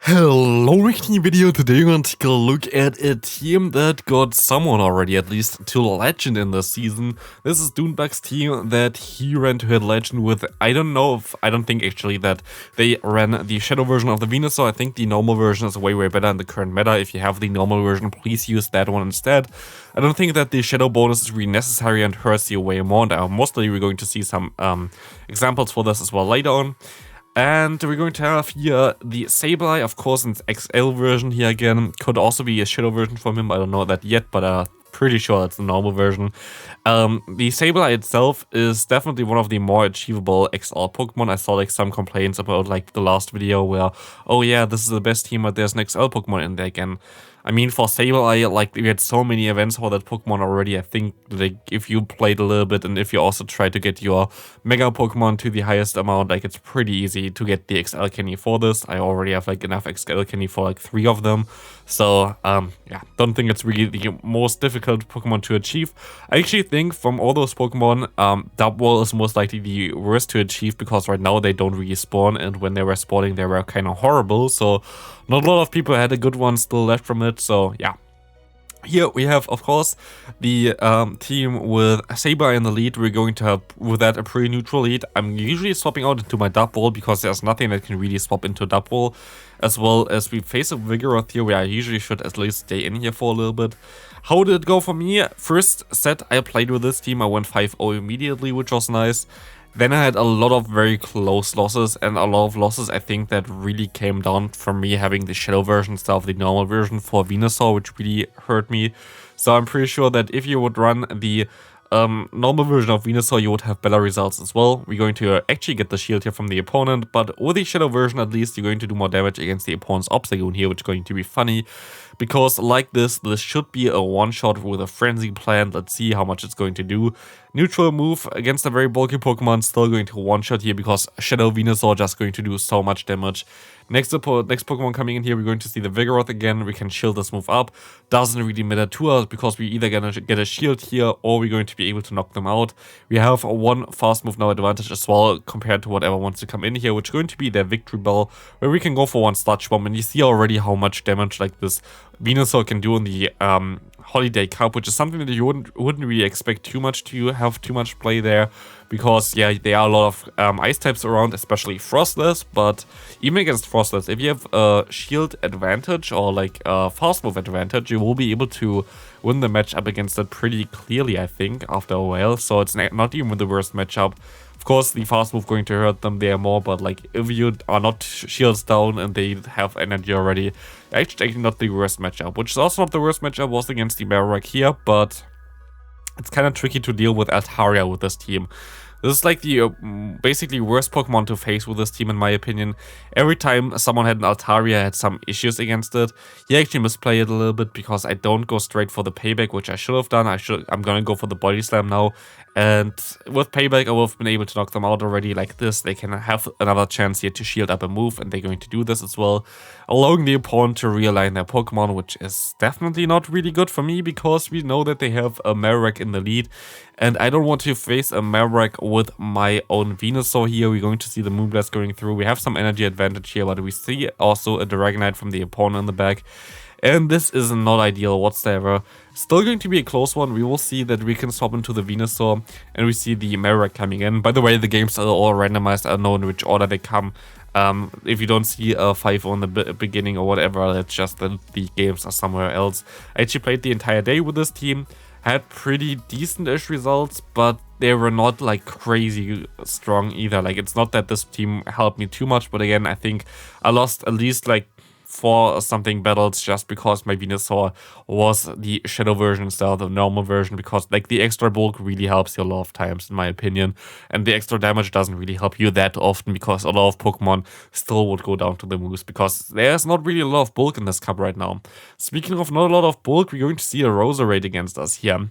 Hello, making video. Today we're going to take a look at a team that got someone already, at least to legend in this season. This is Doonbug's team that he ran to hit legend with. I don't think actually that they ran the shadow version of the Venusaur. I think the normal version is way better in the current meta. If you have the normal version, please use that one instead. I don't think that the shadow bonus is really necessary and hurts you way more, and mostly we're going to see some examples for this as well later on. And we're going to have here the Sableye, of course, in its XL version here again. Could also be a shadow version from him, I don't know that yet, but pretty sure it's the normal version. The Sableye itself is definitely one of the more achievable XL Pokemon. I saw like some complaints about like the last video where, oh yeah, this is the best team, but there's an XL Pokemon in there again. I mean, for Sableye, like, we had so many events for that Pokemon already. I think, like, if you played a little bit and if you also try to get your Mega Pokemon to the highest amount, like, it's pretty easy to get the XL Candy for this. I already have, like, enough XL Candy for, like, 3 of them. So, yeah, don't think it's really the most difficult Pokemon to achieve. I actually think from all those Pokemon, Dubwall is most likely the worst to achieve because right now they don't really spawn, and when they were spawning, they were kind of horrible. So, not a lot of people had a good one still left from it, so yeah. Here we have, of course, the team with Sableye in the lead. We're going to have, with that, a pretty neutral lead. I'm usually swapping out into my Dubwall because there's nothing that can really swap into Dubwall. As well as we face a Vigoroth here, where I usually should at least stay in here for a little bit. How did it go for me? First set I played with this team, I went 5-0 immediately, which was nice. Then I had a lot of very close losses, and a lot of losses I think that really came down from me having the shadow version instead of the normal version for Venusaur, which really hurt me. So I'm pretty sure that if you would run the normal version of Venusaur, you would have better results as well. We're going to actually get the shield here from the opponent, but with the shadow version at least, you're going to do more damage against the opponent's Obstagoon here, which is going to be funny. Because like this should be a one-shot with a Frenzy plant. Let's see how much it's going to do. Neutral move against a very bulky Pokemon, still going to one-shot here because Shadow Venusaur just going to do so much damage. Next Pokemon coming in here, we're going to see the Vigoroth again. We can shield this move up. Doesn't really matter to us because we either gonna get a shield here or we're going to be able to knock them out. We have one fast move now advantage as well compared to whatever wants to come in here, which is going to be their Victory Bell, where we can go for one Sludge Bomb, and you see already how much damage like this Venusaur can do in the Holiday Cup, which is something that you wouldn't really expect too much to have too much play there, because yeah, there are a lot of ice types around, especially Frostless. But even against Frostless, if you have a shield advantage or like a fast move advantage, you will be able to win the matchup against it pretty clearly, I think, after a while. So it's not even the worst matchup. Of course, the fast move going to hurt them there more, but like if you are not shields down and they have energy already, actually not the worst matchup. Which is also not the worst matchup, was against the Marowak here, but it's kind of tricky to deal with Altaria with this team. This is like the basically worst Pokemon to face with this team, in my opinion. Every time someone had an Altaria, I had some issues against it. He actually misplay it a little bit because I don't go straight for the payback, which I should have done. I'm gonna go for the Body Slam now. And with payback, I would have been able to knock them out already like this. They can have another chance here to shield up a move, and they're going to do this as well, allowing the opponent to realign their Pokemon, which is definitely not really good for me because we know that they have a Marowak in the lead, and I don't want to face a Marowak with my own Venusaur here. We're going to see the Moonblast going through. We have some energy advantage here, but we see also a Dragonite from the opponent in the back. And this is not ideal whatsoever. Still going to be a close one. We will see that we can swap into the Venusaur, and we see the Marowak coming in. By the way, the games are all randomized. I don't know in which order they come. If you don't see a 5 on the beginning or whatever, that's just that the games are somewhere else. I actually played the entire day with this team. Had pretty decent-ish results, but they were not like crazy strong either. Like, it's not that this team helped me too much, but again, I think I lost at least like 4 or something battles just because my Venusaur was the shadow version instead of the normal version, because like the extra bulk really helps you a lot of times, in my opinion, and the extra damage doesn't really help you that often because a lot of Pokemon still would go down to the moose because there's not really a lot of bulk in this cup right now. Speaking of not a lot of bulk, we're going to see a Roserade against us here.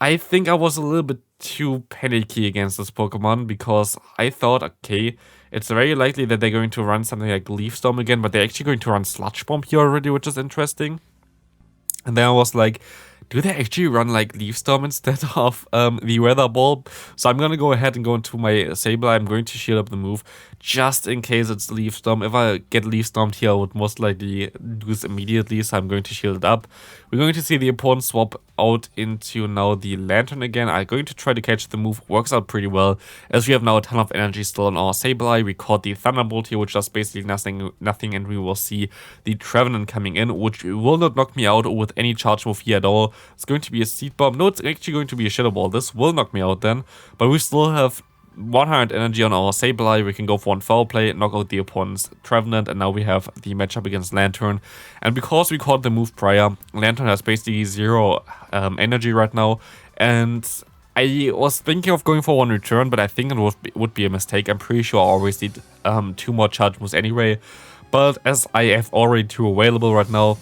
I think I was a little bit too panicky against this Pokemon because I thought, okay, it's very likely that they're going to run something like Leaf Storm again, but they're actually going to run Sludge Bomb here already, which is interesting. And then I was like, do they actually run like Leaf Storm instead of the Weather Ball? So I'm gonna go ahead and go into my Sableye. I'm going to shield up the move just in case it's Leaf Storm. If I get Leaf Stormed here, I would most likely do this immediately, so I'm going to shield it up. We're going to see the opponent swap out into now the Lantern again. I'm going to try to catch the move. Works out pretty well, as we have now a ton of energy still on our Sableye. We caught the Thunderbolt here, which does basically nothing, and we will see the Trevenant coming in, which will not knock me out with any charge move here at all. It's going to be a Seed Bomb. No, it's actually going to be a Shadow Ball. This will knock me out then, but we still have 100 energy on our Sableye. We can go for one foul play, knock out the opponent's Trevenant, and now we have the matchup against Lantern. And because we caught the move prior, Lantern has basically 0 energy right now, and I was thinking of going for one return, but I think it would be a mistake. I'm pretty sure I always need 2 more charge moves anyway, but as I have already 2 available right now,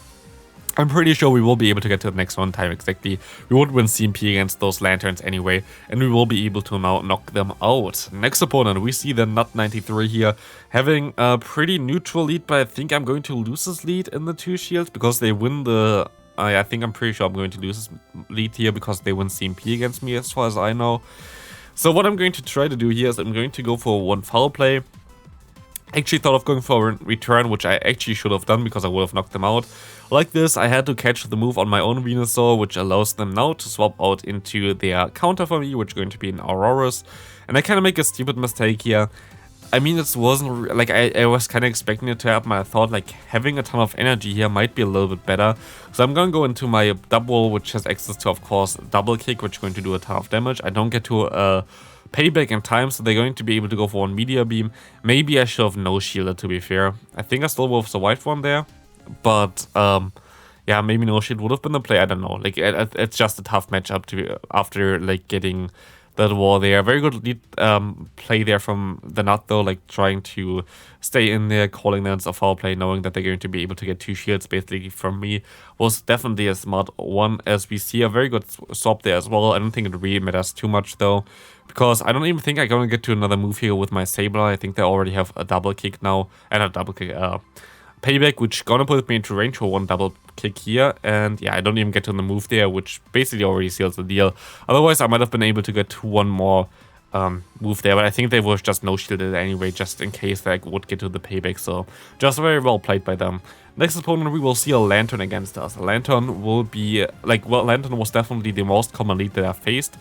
I'm pretty sure we will be able to get to the next one time exactly. We would win CMP against those Lanterns anyway, and we will be able to now knock them out. Next opponent, we see the Nut93 here, having a pretty neutral lead, but I think I'm going to lose this lead in the 2 shields because they win the... I think I'm pretty sure I'm going to lose this lead here because they win CMP against me as far as I know. So what I'm going to try to do here is I'm going to go for one foul play. Actually thought of going for a return, which I actually should have done because I would have knocked them out. Like this, I had to catch the move on my own Venusaur, which allows them now to swap out into their counter for me, which is going to be an Auroras. And I kind of make a stupid mistake here. I mean, it wasn't, like, I was kind of expecting it to happen. I thought, like, having a ton of energy here might be a little bit better. So I'm going to go into my double, which has access to, of course, double kick, which is going to do a ton of damage. I don't get to payback in time, so they're going to be able to go for one Meteor Beam. Maybe I should have no shielded, to be fair. I think I still would have survived one there. But, yeah, maybe no shield would have been the play. I don't know. Like, it's just a tough matchup to after, like, getting that wall there. Very good lead play there from the Nut, though, like trying to stay in there, calling that a foul play, knowing that they're going to be able to get 2 shields basically from me, was definitely a smart one, as we see a very good swap there as well. I don't think it really matters too much, though, because I don't even think I'm going to get to another move here with my Sableye. I think they already have a double kick now, and a double kick, payback, which gonna put me into range for one double kick here, and yeah, I don't even get to the move there, which basically already seals the deal. Otherwise, I might have been able to get to one more move there, but I think they were just no shielded anyway, just in case they would get to the payback, so just very well played by them. Next opponent, we will see a Lantern against us. A Lantern will be, like, well, Lantern was definitely the most common lead that I faced,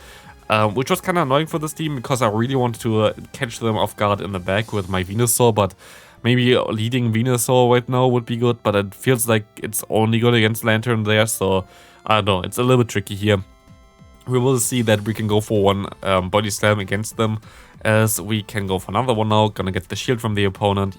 which was kind of annoying for this team, because I really wanted to catch them off guard in the back with my Venusaur, but maybe leading Venusaur right now would be good, but it feels like it's only good against Lantern there, so I don't know, it's a little bit tricky here. We will see that we can go for one body slam against them, as we can go for another one now, gonna get the shield from the opponent.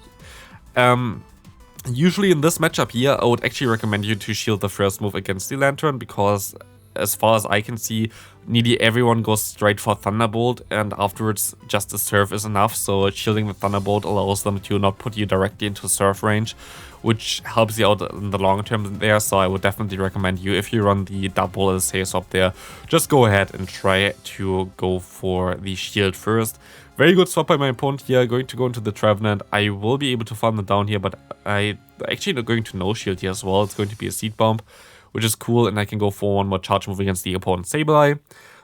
Usually in this matchup here, I would actually recommend you to shield the first move against the Lantern, because as far as I can see, nearly everyone goes straight for Thunderbolt, and afterwards just a Surf is enough, so shielding the Thunderbolt allows them to not put you directly into Surf range, which helps you out in the long term there. So I would definitely recommend you, if you run the double as a swap there, just go ahead and try to go for the shield first. Very good swap by my opponent here, going to go into the Trevenant. I will be able to farm it down here, but I actually not going to no shield here as well. It's going to be a Seed Bomb, which is cool, and I can go for one more charge move against the opponent's Sableye.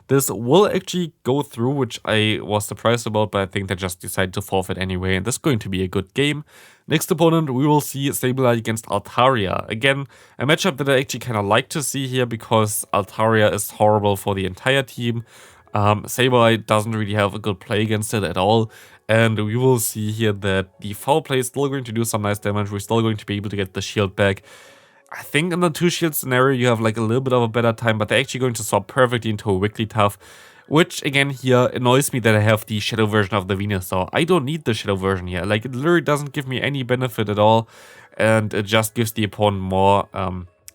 This will actually go through, which I was surprised about, but I think they just decided to forfeit anyway, and this is going to be a good game. Next opponent, we will see Sableye against Altaria. Again, a matchup that I actually kind of like to see here, because Altaria is horrible for the entire team. Sableye doesn't really have a good play against it at all, and we will see here that the foul play is still going to do some nice damage. We're still going to be able to get the shield back. I think in the 2 shield scenario you have like a little bit of a better time, but they're actually going to swap perfectly into a Wigglytuff, which again here annoys me that I have the shadow version of the Venusaur. I don't need the shadow version here, like it literally doesn't give me any benefit at all, and it just gives the opponent more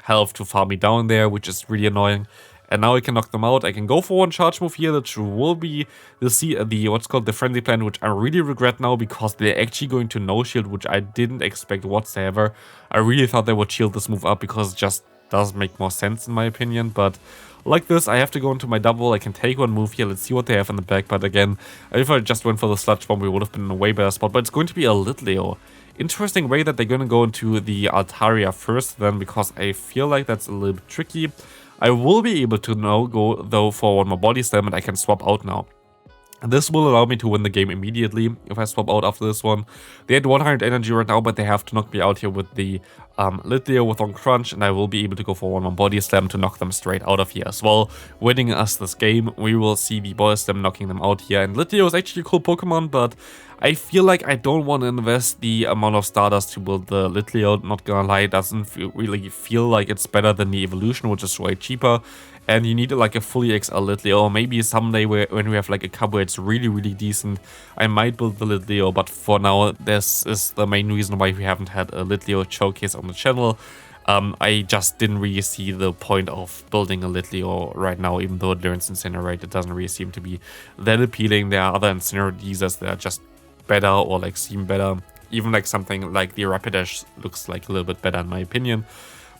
health to farm me down there, which is really annoying. And now I can knock them out. I can go for one charge move here, that will be the what's called the Frenzy Plant, which I really regret now, because they're actually going to no shield, which I didn't expect whatsoever. I really thought they would shield this move up, because it just does make more sense in my opinion. But like this, I have to go into my double. I can take one move here. Let's see what they have in the back. But again, if I just went for the Sludge Bomb, we would have been in a way better spot. But it's going to be a Litleo. Interesting way that they're going to go into the Altaria first then, because I feel like that's a little bit tricky. I will be able to now go though for one more body slam, and I can swap out now. This will allow me to win the game immediately if I swap out after this one. They had 100 energy right now, but they have to knock me out here with the Litleo with on crunch, and I will be able to go for one more body slam to knock them straight out of here as well, winning us this game. We will see the body slam knocking them out here, and Litleo is actually a cool Pokemon, but I feel like I don't want to invest the amount of Stardust to build the Litleo. Not gonna lie, it doesn't really feel like it's better than the evolution, which is way cheaper. And you need like a fully XL Litleo, or maybe someday when we have like a cup where it's really decent, I might build the Litleo, but for now this is the main reason why we haven't had a Litleo showcase on the channel. I just didn't really see the point of building a Litleo right now, even though it learns Incinerate. It doesn't really seem to be that appealing. There are other Incinerate users that are just better or like seem better. Even like something like the Rapidash looks like a little bit better in my opinion.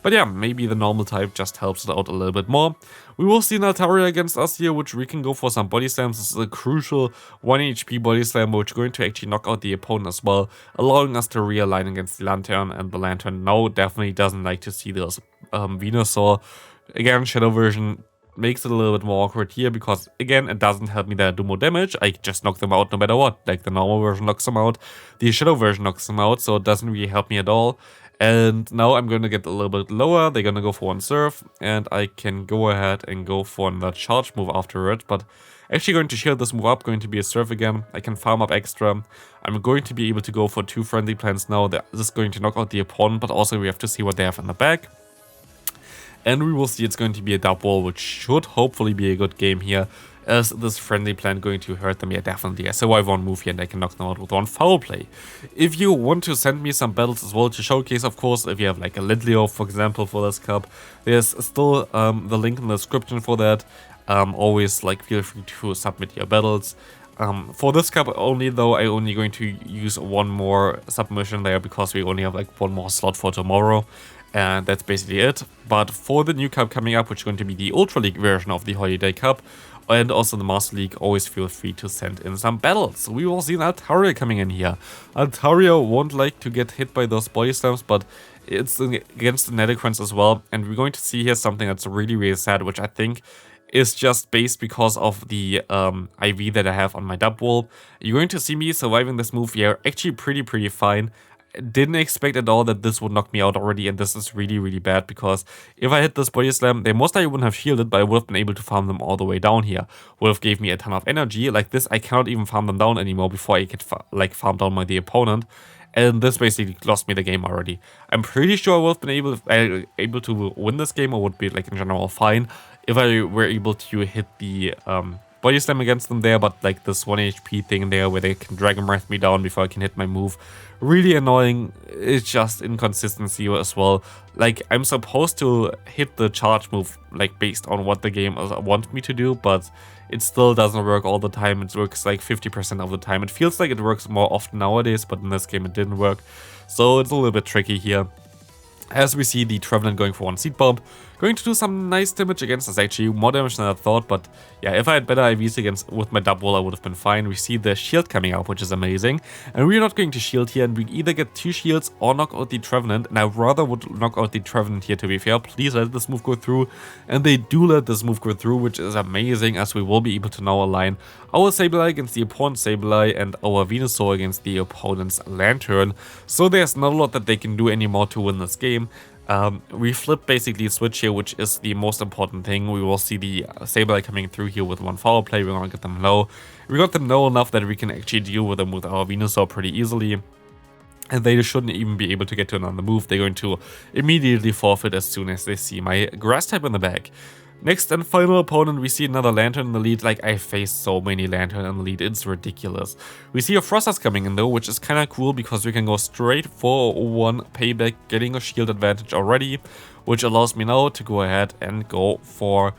But yeah, maybe the normal type just helps it out a little bit more. We will see an Altaria against us here, which we can go for some body slams. This is a crucial 1 HP body slam, which is going to actually knock out the opponent as well, allowing us to realign against the Lantern. And the Lantern now definitely doesn't like to see this Venusaur. Again, Shadow version makes it a little bit more awkward here, because again, it doesn't help me that I do more damage. I just knock them out no matter what. Like the normal version knocks them out, the Shadow version knocks them out, so it doesn't really help me at all. And now I'm going to get a little bit lower. They're going to go for one surf, and I can go ahead and go for another charge move after it. But actually going to shield this move up, going to be a surf again. I can farm up extra. I'm going to be able to go for 2 friendly plants now. This is going to knock out the opponent, but also we have to see what they have in the back. And we will see it's going to be a dub wall, which should hopefully be a good game here. Is this friendly plant going to hurt them? Yeah, definitely. I survive one move here and I can knock them out with one foul play. If you want to send me some battles as well to showcase, of course, if you have like a Litleo, for example, for this cup, there's still the link in the description for that. Always like feel free to submit your battles. For this cup only though, I'm only going to use one more submission there, because we only have like one more slot for tomorrow. And that's basically it. But for the new cup coming up, which is going to be the Ultra League version of the Holiday Cup, and also the Master League, always feel free to send in some battles. We will see an Altaria coming in here. Altaria won't like to get hit by those body slams, but it's against the Nethercrunch as well. And we're going to see here something that's really sad, which I think is just based because of the IV that I have on my dub wall. You're going to see me surviving this move here actually pretty fine. Didn't expect at all that this would knock me out already, and this is really bad, because if I hit this body slam, they most likely wouldn't have shielded, but I would have been able to farm them all the way down here. Would have gave me a ton of energy. Like this, I cannot even farm them down anymore before I get like farmed down by the opponent. And this basically lost me the game already. I'm pretty sure I would have been able to win this game, or would be like in general fine if I were able to hit the body slam against them there, but like this 1 HP thing there where they can Dragon Breath me down before I can hit my move. Really annoying. It's just inconsistency as well. Like I'm supposed to hit the charge move like based on what the game wants me to do, but it still doesn't work all the time. It works like 50% of the time. It feels like it works more often nowadays, but in this game it didn't work. So it's a little bit tricky here. As we see the Trevenant going for one Seed Bomb, going to do some nice damage against us, actually, more damage than I thought, but yeah, if I had better IVs with my dub wall, I would have been fine. We see the shield coming up, which is amazing, and we're not going to shield here, and we either get 2 shields or knock out the Trevenant, and I rather would knock out the Trevenant here, to be fair. Please let this move go through, and they do let this move go through, which is amazing, as we will be able to now align our Sableye against the opponent's Sableye and our Venusaur against the opponent's Lantern, so there's not a lot that they can do anymore to win this game. We flip basically switch here, which is the most important thing. We will see the Sableye coming through here with one foul play. We're gonna get them low. We got them low enough that we can actually deal with them with our Venusaur pretty easily. And they shouldn't even be able to get to another move. They're going to immediately forfeit as soon as they see my grass type in the back. Next and final opponent, we see another Lantern in the lead. Like, I faced so many Lantern in the lead, it's ridiculous. We see a Frosters coming in though, which is kind of cool, because we can go straight for one payback, getting a shield advantage already, which allows me now to go ahead and go for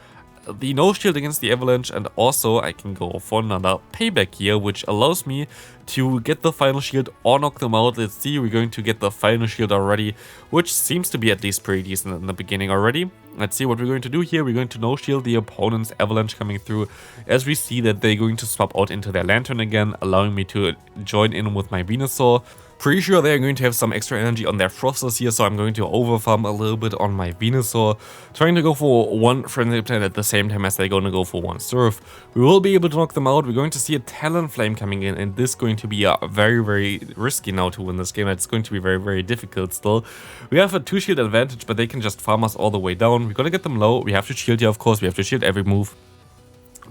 the no shield against the Avalanche, and also I can go for another payback here, which allows me to get the final shield or knock them out. Let's see, we're going to get the final shield already, which seems to be at least pretty decent in the beginning already. Let's see what we're going to do here. We're going to no shield the opponent's Avalanche coming through, as we see that they're going to swap out into their Lantern again, allowing me to join in with my Venusaur. Pretty sure they're going to have some extra energy on their Frosters here, so I'm going to overfarm a little bit on my Venusaur, trying to go for one Frenzy Plant at the same time as they're going to go for one Surf. We will be able to knock them out. We're going to see a Talonflame coming in, and this is going to be very risky now to win this game. It's going to be very difficult still. We have a 2-shield advantage, but they can just farm us all the way down. We gotta get them low. We have to shield here, of course. We have to shield every move.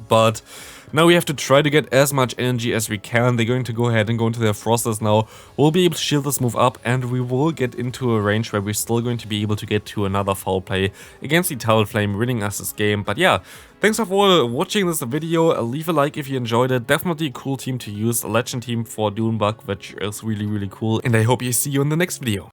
But now we have to try to get as much energy as we can. They're going to go ahead and go into their Frosters now. We'll be able to shield this move up, and we will get into a range where we're still going to be able to get to another foul play against the Talonflame, winning us this game. But yeah, thanks for watching this video. Leave a like if you enjoyed it. Definitely a cool team to use, a legend team for Dunebug, which is really cool. And I hope you see you in the next video.